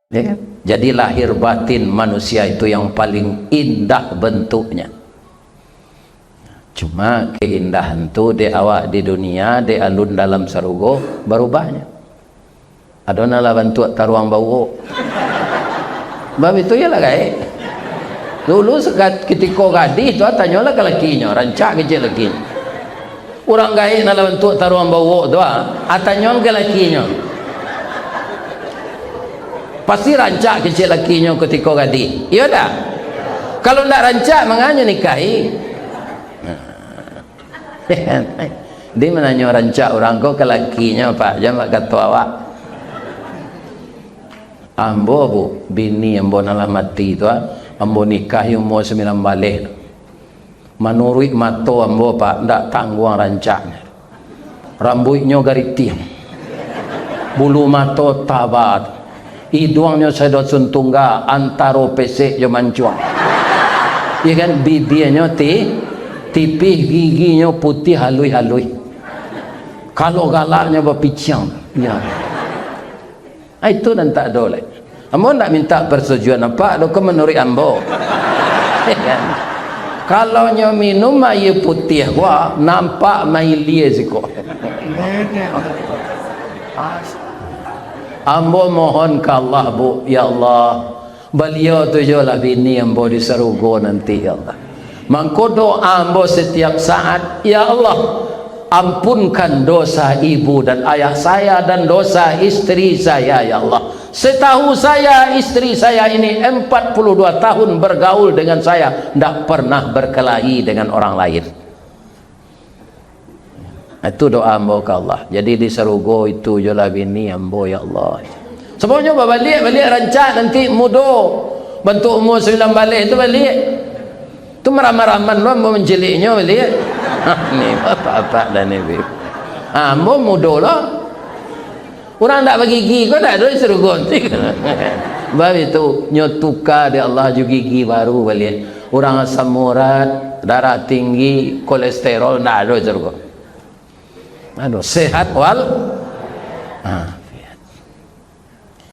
Ya kan? Jadi lahir batin manusia itu yang paling indah bentuknya. Cuma keindahan tu di awak di dunia, di alun dalam sarugo berubahnya. Adona lah bantu taruang bau. Bab itu ya lah guys. Dulu sekat ketika gadis tu tanyalah ke lakinya, rancak kecil lakinya. Orang gaib nak bantu taruang bau tu tanyalah ke lakinya. Pasti rancak kecil lakinya ketika gadis. Iya dah. Kalau tak rancak menganya nikahi. Dia menanya rancak orang kau ke lakinya pak jangan kata awak. Ambo bu bini ambo nalah mati tu ambo nikahi umur 9 balik. Menurut mato ambo pak ndak tangguang rancaknya. Rambutnya gariting. Bulu mato tabat. Hidungnya sedot suntungga antaro pesek jo mancuang. Ya kan bibirnya tipih, giginya putih halui-halui. Kalau galaknya berpicang. Ya. Itu dan tak boleh. Ambo nak minta persetujuan apa? Lo ke menurut ambo. Ya kan? Kalau nyo minum air putih wah nampak mai lie siko. Ambo mohon ke Allah bu, ya Allah, beliau tu je lah bini ambo di sarugo nanti ya Allah. Mangko doa ambo setiap saat, ya Allah, ampunkan dosa ibu dan ayah saya dan dosa istri saya ya Allah. Setahu saya istri saya ini 42 tahun bergaul dengan saya, tidak pernah berkelahi dengan orang lain. Itu doa ambo ke Allah. Jadi di sarugo itu je lah bini ambo ya Allah. Semuanya balik rancak nanti mudo bentuk umur 9 balik itu balik. Itu marah-marahan lo ambo menjeliknya balik. Ni apa-apa dah ni. Ambo mudo lah. Orang tak bagi gigi kau tak ada di sarugo. Sebab itu nyotuka di Allah juga gigi baru balik. Orang asam urat, darah tinggi, kolesterol tak ada di sarugo. Aduh, sehat wal